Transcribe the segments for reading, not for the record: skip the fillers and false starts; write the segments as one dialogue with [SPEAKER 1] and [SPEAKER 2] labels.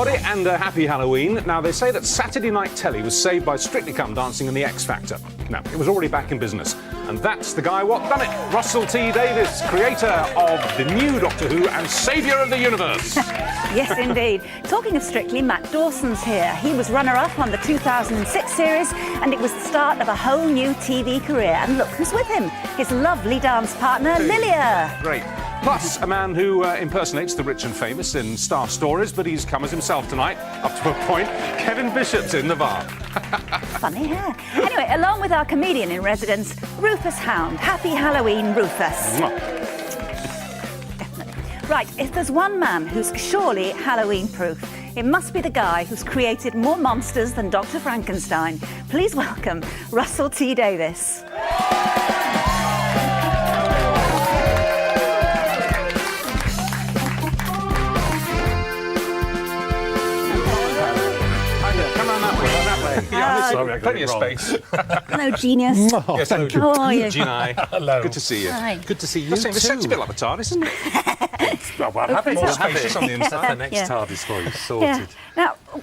[SPEAKER 1] everybody, and happy Halloween. Now, they say that Saturday Night Telly was saved by Strictly Come Dancing and the X Factor. Now, it was already back in business, and that's the guy what done it. Russell T Davies, creator of the new Doctor Who and saviour of the universe.
[SPEAKER 2] Yes, indeed. Talking of Strictly, Matt Dawson's here. He was runner-up on the 2006 series, and it was the start of a whole new TV career. And look who's with him, his lovely dance partner, Lilia.
[SPEAKER 1] Great. Plus, a man who impersonates the rich and famous in Star Stories, but he's come as himself tonight, up to a point. Kevin Bishop's in the bar.
[SPEAKER 2] Funny hair. Anyway, along with our comedian in residence, Rufus Hound. Happy Halloween, Rufus. Right, if there's one man who's surely Halloween-proof, it must be the guy who's created more monsters than Dr. Frankenstein. Please welcome Russell T Davies.
[SPEAKER 1] Sorry, plenty of space.
[SPEAKER 2] Hello, genius.
[SPEAKER 3] Oh,
[SPEAKER 1] yes,
[SPEAKER 3] thank you.
[SPEAKER 2] How are you?
[SPEAKER 1] Gina,
[SPEAKER 3] Hello.
[SPEAKER 1] good to see you.
[SPEAKER 2] Hi.
[SPEAKER 3] Good to see you
[SPEAKER 1] This set's a bit like a TARDIS, isn't it?
[SPEAKER 3] Well, we'll have it.
[SPEAKER 1] More
[SPEAKER 3] We'll have
[SPEAKER 1] spacious
[SPEAKER 3] it.
[SPEAKER 1] on the inside.
[SPEAKER 3] The next
[SPEAKER 2] Yeah.
[SPEAKER 3] TARDIS for you, sorted.
[SPEAKER 2] Yeah. Now,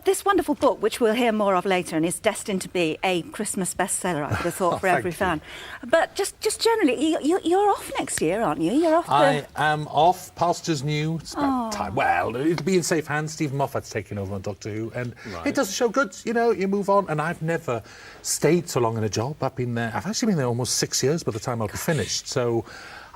[SPEAKER 2] this wonderful book, which we'll hear more of later, and is destined to be a Christmas bestseller, I would have thought, for
[SPEAKER 3] Thank
[SPEAKER 2] every
[SPEAKER 3] you.
[SPEAKER 2] fan. But just generally, you're off next year, aren't you? You're off.
[SPEAKER 3] I am off. Pastures new. It's about time. Well, it'll be in safe hands. Stephen Moffat's taking over on Doctor Who, and it does the show good. You know, you move on. And I've never stayed so long in a job. I've been there. I've actually been there almost 6 years by the time I'll be finished. So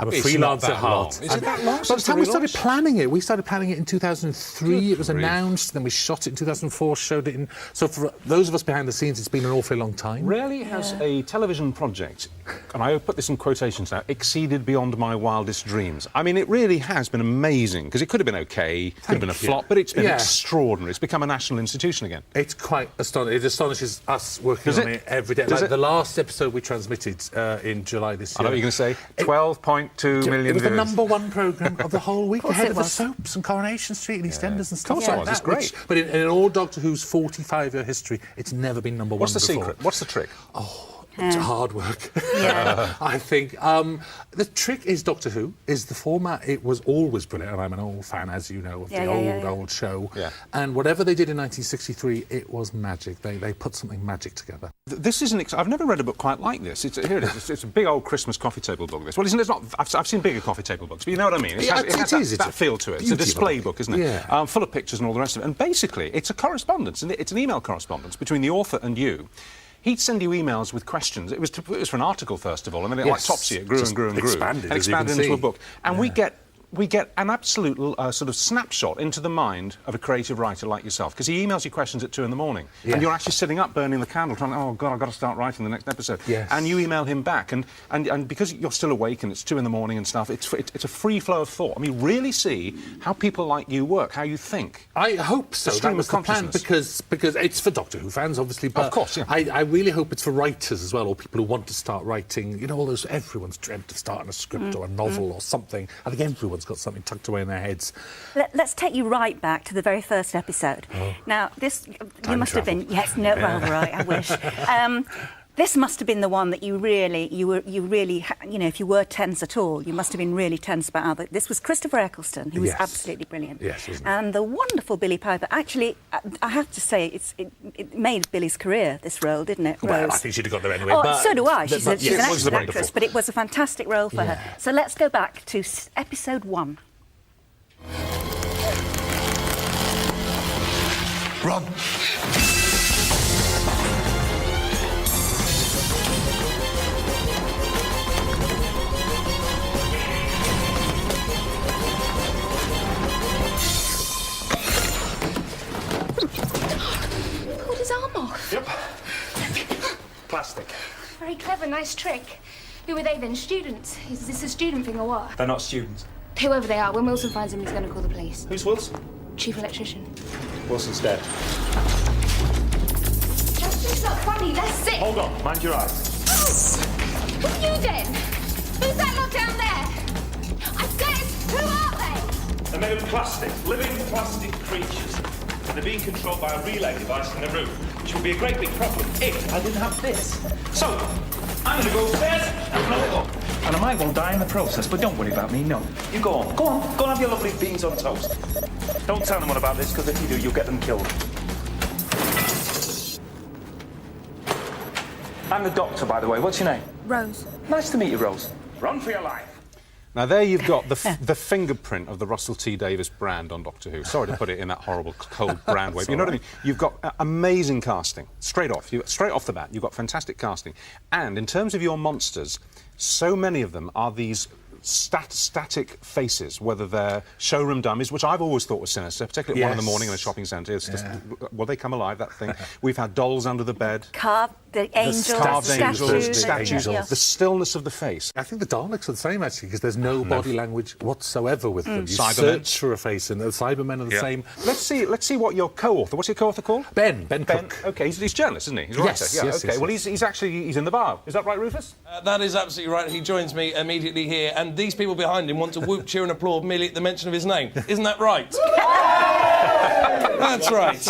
[SPEAKER 3] I'm a
[SPEAKER 1] It's
[SPEAKER 3] freelancer
[SPEAKER 1] not that
[SPEAKER 3] at heart.
[SPEAKER 1] long. Is it that long
[SPEAKER 3] By the
[SPEAKER 1] since the
[SPEAKER 3] time we started
[SPEAKER 1] relaunch?
[SPEAKER 3] planning it, we started planning it in 2003.
[SPEAKER 1] Good
[SPEAKER 3] It was
[SPEAKER 1] grief.
[SPEAKER 3] announced, then we shot it in 2004, showed it in. So for those of us behind the scenes, it's been an awfully long time.
[SPEAKER 1] Rarely has a television project, and I put this in quotations now, exceeded beyond my wildest dreams. I mean, it really has been amazing, because it could have been OK, could have been a
[SPEAKER 3] Thank you.
[SPEAKER 1] flop, but it's been
[SPEAKER 3] Yeah.
[SPEAKER 1] extraordinary. It's become a national institution again.
[SPEAKER 3] It's quite astonishing. It astonishes us working
[SPEAKER 1] Does
[SPEAKER 3] on
[SPEAKER 1] it?
[SPEAKER 3] it every day.
[SPEAKER 1] Does
[SPEAKER 3] Like
[SPEAKER 1] it?
[SPEAKER 3] the last episode we transmitted in July this
[SPEAKER 1] I
[SPEAKER 3] year.
[SPEAKER 1] know what you're going to say. 12.2 million
[SPEAKER 3] It was the
[SPEAKER 1] viewers.
[SPEAKER 3] #1 programme of the whole week,
[SPEAKER 2] course
[SPEAKER 3] ahead
[SPEAKER 2] it
[SPEAKER 3] of the
[SPEAKER 2] was.
[SPEAKER 3] soaps and Coronation Street and EastEnders and stuff
[SPEAKER 1] course it
[SPEAKER 3] like
[SPEAKER 1] was.
[SPEAKER 3] that.
[SPEAKER 1] It's great.
[SPEAKER 3] But in all Doctor Who's 45-year history, it's never been #1
[SPEAKER 1] What's the
[SPEAKER 3] before.
[SPEAKER 1] secret? What's the trick?
[SPEAKER 3] It's hard work.
[SPEAKER 2] Yeah.
[SPEAKER 3] I think the trick is Doctor Who, is the format. It was always brilliant, and I'm an old fan, as you know, of the old show.
[SPEAKER 1] Yeah.
[SPEAKER 3] And whatever they did in 1963, it was magic. They put something magic together.
[SPEAKER 1] This is I've never read a book quite like this. Here it is. It's a big old Christmas coffee table book. This. Well, isn't it? It's not. I've seen bigger coffee table books, but you know what I mean. It has
[SPEAKER 3] It's
[SPEAKER 1] that feel to it. It's a
[SPEAKER 3] beauty of a
[SPEAKER 1] display
[SPEAKER 3] book.
[SPEAKER 1] book, isn't it?
[SPEAKER 3] Yeah.
[SPEAKER 1] Full of pictures and all the rest of it. And basically, it's a correspondence. It's an email correspondence between the author and you. He'd send you emails with questions. It was for an article, first of all. I mean, like Topsy, it grew
[SPEAKER 3] Just
[SPEAKER 1] and grew and grew.
[SPEAKER 3] expanded,
[SPEAKER 1] and
[SPEAKER 3] as you
[SPEAKER 1] expanded
[SPEAKER 3] can
[SPEAKER 1] into a
[SPEAKER 3] see.
[SPEAKER 1] book. And we get an absolute sort of snapshot into the mind of a creative writer like yourself, because he emails you questions at 2 in the morning, and you're actually sitting up burning the candle trying, oh God, I've got to start writing the next episode.
[SPEAKER 3] Yes.
[SPEAKER 1] And you email him back, and because you're still awake and it's 2 in the morning and stuff, it's a free flow of thought. I mean, really see how people like you work, how you think.
[SPEAKER 3] I hope so.
[SPEAKER 1] stream
[SPEAKER 3] That was
[SPEAKER 1] of
[SPEAKER 3] the plan,
[SPEAKER 1] consciousness.
[SPEAKER 3] because it's for Doctor Who fans, obviously. But
[SPEAKER 1] Of course, yeah.
[SPEAKER 3] I really hope it's for writers as well, or people who want to start writing. You know, everyone's dreamt of starting a script or a novel or something. I think everyone's got something tucked away in their heads.
[SPEAKER 2] Let's take you right back to the very first episode. Now, this you must have been. Yes, no, well, right. I wish. This must have been the one that you really, if you were tense at all, you must have been really tense about how this was Christopher Eccleston, who was
[SPEAKER 3] Yes.
[SPEAKER 2] absolutely brilliant.
[SPEAKER 3] Yes, wasn't he?
[SPEAKER 2] And the wonderful Billie Piper. Actually, I have to say, it made Billie's career, this role, didn't it, Rose?
[SPEAKER 3] Well, I think she'd have got there anyway.
[SPEAKER 2] Oh,
[SPEAKER 3] but
[SPEAKER 2] so do I. She's an
[SPEAKER 3] it was
[SPEAKER 2] excellent
[SPEAKER 3] wonderful.
[SPEAKER 2] actress, but it was a fantastic role for her. So let's go back to episode 1.
[SPEAKER 4] Run!
[SPEAKER 5] Pulled his arm off.
[SPEAKER 1] Yep. Plastic.
[SPEAKER 5] Very clever, nice trick. Who are they then? Students? Is this a student thing or what?
[SPEAKER 6] They're not students.
[SPEAKER 5] Whoever they are, when Wilson finds them, he's going to call the police.
[SPEAKER 6] Who's Wilson?
[SPEAKER 5] Chief electrician.
[SPEAKER 6] Wilson's dead.
[SPEAKER 5] That's not funny. Let's sit.
[SPEAKER 6] Hold on, mind your eyes.
[SPEAKER 5] Oh! What are you then? Who's that lot down there? I said, who are they?
[SPEAKER 6] They're made of plastic, living plastic creatures. And they're being controlled by a relay device in the roof, which would be a great big problem if I didn't have this. So, I'm going to go upstairs and blow it up. And I might well die in the process, but don't worry about me, no. You go on, go on, go and have your lovely beans on toast. Don't tell anyone about this, because if you do, you'll get them killed. I'm the doctor, by the way. What's your name?
[SPEAKER 5] Rose.
[SPEAKER 6] Nice to meet you, Rose. Run for your life.
[SPEAKER 1] Now, there you've got the fingerprint of the Russell T Davies brand on Doctor Who. Sorry to put it in that horrible, cold brand way. But you know what I mean? You've got amazing casting. Straight off the bat, you've got fantastic casting. And in terms of your monsters, so many of them are these static faces, whether they're showroom dummies, which I've always thought was sinister, particularly at 1 in the morning in a shopping centre. It's just, will they come alive, that thing? We've had dolls under the bed.
[SPEAKER 2] Carved, the angels, the
[SPEAKER 1] statues, the stillness of the face.
[SPEAKER 3] I think the Daleks are the same, actually, because there's no body language whatsoever with them. You
[SPEAKER 1] Cybermen.
[SPEAKER 3] search for a face, and the Cybermen are the same.
[SPEAKER 1] Let's see what your co-author... What's your co-author called?
[SPEAKER 3] Ben Cook.
[SPEAKER 1] OK, he's a journalist, isn't he? He's a writer.
[SPEAKER 3] Yes,
[SPEAKER 1] yeah,
[SPEAKER 3] yes,
[SPEAKER 1] OK.
[SPEAKER 3] yes,
[SPEAKER 1] Well,
[SPEAKER 3] yes.
[SPEAKER 1] he's actually in the bar. Is that right, Rufus?
[SPEAKER 4] That is absolutely right. He joins me immediately here, and these people behind him want to whoop, cheer and applaud merely at the mention of his name. Isn't that right? That's right.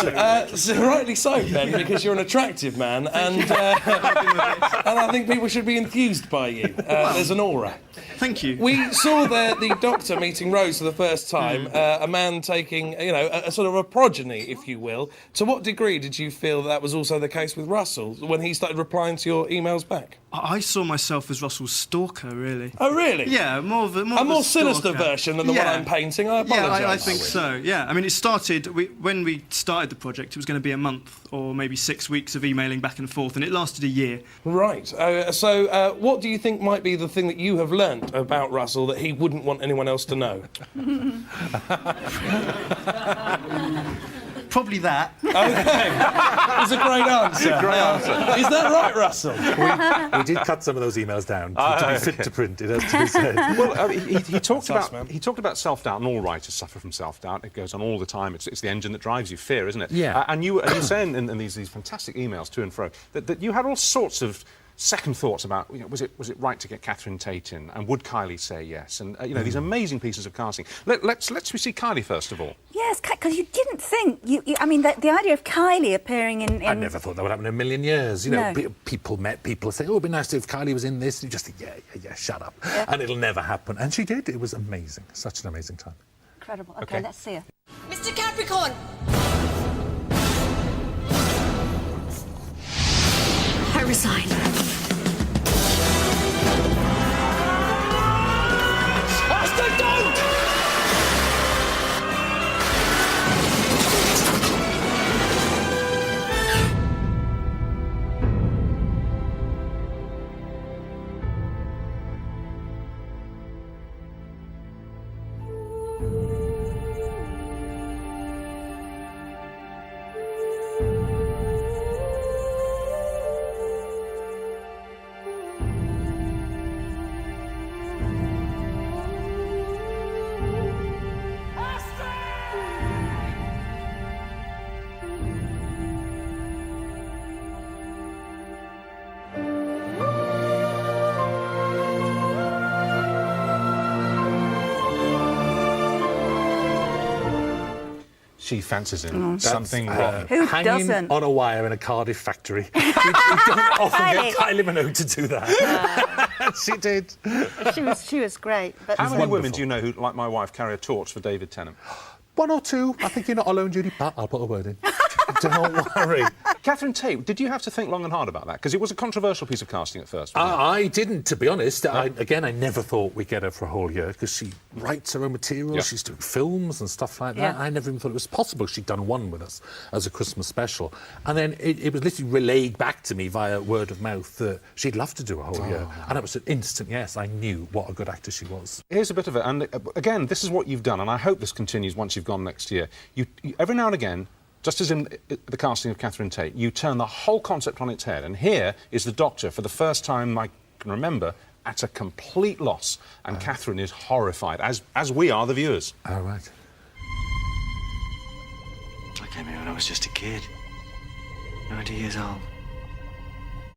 [SPEAKER 4] So rightly so, Ben, because you're an attractive man, and I think people should be enthused by you. There's an aura.
[SPEAKER 7] Thank you.
[SPEAKER 4] We saw the Doctor meeting Rose for the first time, a man taking, a sort of a progeny, if you will. To what degree did you feel that was also the case with Russell when he started replying to your emails back?
[SPEAKER 7] I saw myself as Russell's stalker, really.
[SPEAKER 4] Oh, really?
[SPEAKER 7] Yeah, more of a
[SPEAKER 4] sinister
[SPEAKER 7] stalker.
[SPEAKER 4] version than the one I'm painting. I apologise.
[SPEAKER 7] Yeah, I think so. Yeah, I mean, it started when we started the project. It was going to be a month or maybe 6 weeks of emailing back and forth, and it lasted a year.
[SPEAKER 4] Right. So, what do you think might be the thing that you have learnt about Russell that he wouldn't want anyone else to know?
[SPEAKER 7] Probably that.
[SPEAKER 4] OK. It's a great answer.
[SPEAKER 3] Great answer.
[SPEAKER 4] Is that right, Russell?
[SPEAKER 3] We did cut some of those emails down to be fit to print, it has to be said.
[SPEAKER 1] Well, he talked about self-doubt, and all writers suffer from self-doubt. It goes on all the time. It's the engine that drives you, fear, isn't it?
[SPEAKER 3] Yeah.
[SPEAKER 1] And you're saying in these fantastic emails to and fro that you had all sorts of second thoughts about, was it right to get Catherine Tate in, and would Kylie say yes? And these amazing pieces of casting. Let's see Kylie first of all.
[SPEAKER 2] Yes, because you didn't think I mean, the idea of Kylie appearing in...
[SPEAKER 3] I never thought that would happen in a million years. People met people say, "Oh, it'd be nice if Kylie was in this." And you just think, yeah, shut up, and it'll never happen. And she did. It was amazing. Such an amazing time.
[SPEAKER 2] Incredible. OK, let's see her.
[SPEAKER 5] Mr. Capricorn! I resign.
[SPEAKER 4] Austin, don't!
[SPEAKER 1] She fancies him. Something wrong.
[SPEAKER 2] Who
[SPEAKER 3] Hanging
[SPEAKER 2] doesn't?
[SPEAKER 3] on a wire in a Cardiff factory. We don't often get Kylie Minogue to do that. She did.
[SPEAKER 2] She was great. But
[SPEAKER 1] How many
[SPEAKER 3] wonderful.
[SPEAKER 1] women do you know who, like my wife, carry a torch for David Tennant?
[SPEAKER 3] One or two. I think you're not alone, Judy, but I'll put a word in. Don't worry.
[SPEAKER 1] Catherine Tate, did you have to think long and hard about that? Because it was a controversial piece of casting at first.
[SPEAKER 3] I didn't, to be honest. I never thought we'd get her for a whole year because she writes her own material,
[SPEAKER 1] Yeah.
[SPEAKER 3] she's doing films and stuff like that.
[SPEAKER 2] Yeah.
[SPEAKER 3] I never even thought it was possible. She'd done one with us as a Christmas special. And then it was literally relayed back to me via word of mouth that she'd love to do a whole year. And it was an instant yes. I knew what a good actor she was.
[SPEAKER 1] Here's a bit of it, and again, this is what you've done, and I hope this continues once you've gone next year. You every now and again, just as in the casting of Catherine Tate, you turn the whole concept on its head, and here is the Doctor, for the first time I can remember, at a complete loss, and Catherine is horrified, as we are, the viewers.
[SPEAKER 3] All right.
[SPEAKER 8] I came here when I was just a kid, 90 years old.